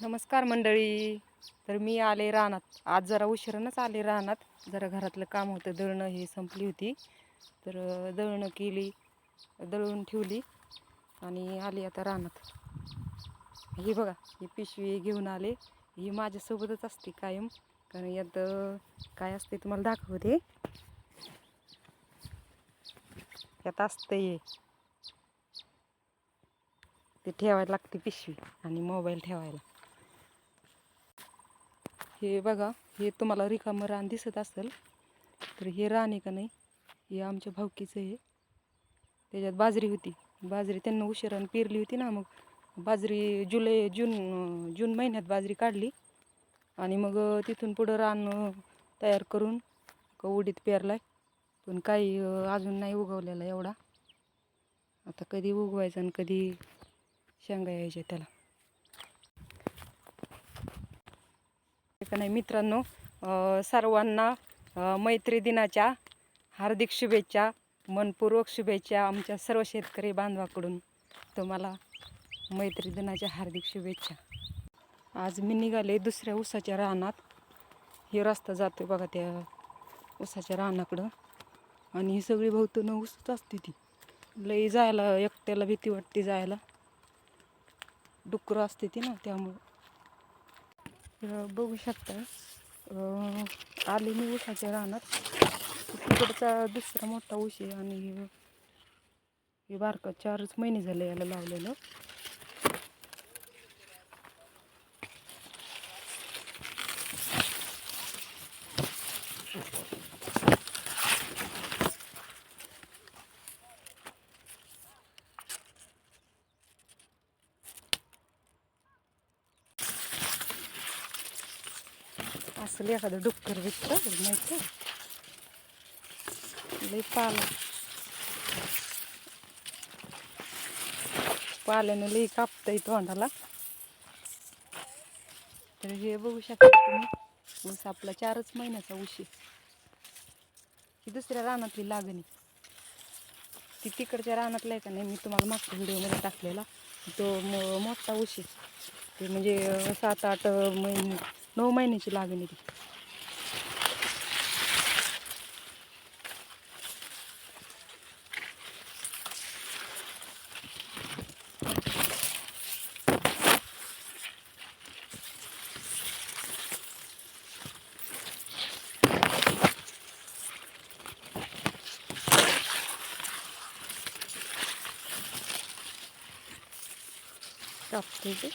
नमस्कार मंडळी. तर मी आले रानात. आज जरा उशिरानंच आले रानात. जरा घरातलं काम होतं, दळणं हे संपली होती. तर दळणं केली, दळून ठेवली आणि आली आता रानात. ही बघा, ही पिशवी घेऊन आले. ही माझ्यासोबतच असते कायम, कारण यात काय असते तुम्हाला दाखवते. यात असते ते ठेवायला लागते पिशवी आणि मोबाईल ठेवायला. हे बघा, हे तुम्हाला रिकामं रान दिसत असेल तर हे रान आहे का नाही, हे आमच्या भावकीचं आहे. त्याच्यात बाजरी होती. बाजरी त्यांना उशिरानं पेरली होती ना, मग बाजरी जून महिन्यात बाजरी काढली आणि मग तिथून पुढं रान तयार करून उडीद पेरलाय. पण काही अजून नाही उगवलेला एवढा. आता कधी उगवायचं आणि कधी शेंगा यायच्या त्याला का नाही. मित्रांनो, सर्वांना मैत्री दिनाच्या हार्दिक शुभेच्छा, मनपूर्वक शुभेच्छा. आमच्या सर्व शेतकरी बांधवाकडून तुम्हाला मैत्री दिनाच्या हार्दिक शुभेच्छा. आज मी निघाले दुसऱ्या ऊसाच्या रानात. हे रस्ता जातोय बघा त्या ऊसाच्या रानाकडं, आणि ही सगळी भोवतून ऊसच असते. ती लई जायला एकट्याला भीती वाटते जायला, डुकरं असते ती ना, त्यामुळं. बघू शकता, आले मी ऊसाच्या रानात. तिकडचा दुसरा मोठा ऊस आहे आणि हे बारका 4च महिने झाले याला लावलेलं. असलं एखादं डुक्कर विकतं माहिती, लई पाल्यानं लई कापतंय तोंडाला. तर हे बघू शकता तुम्ही, ऊस आपला 4च महिन्याचा ऊस आहे. ही दुसऱ्या रानातली लागणी. ती तिकडच्या रानातला आहे का नाही, मी तुम्हाला मागच्या व्हिडिओमध्ये टाकलेला तो मोठा ऊस आहे. ते म्हणजे 7-8 महिने 9 महिन्याची लागणी ती. कापते ते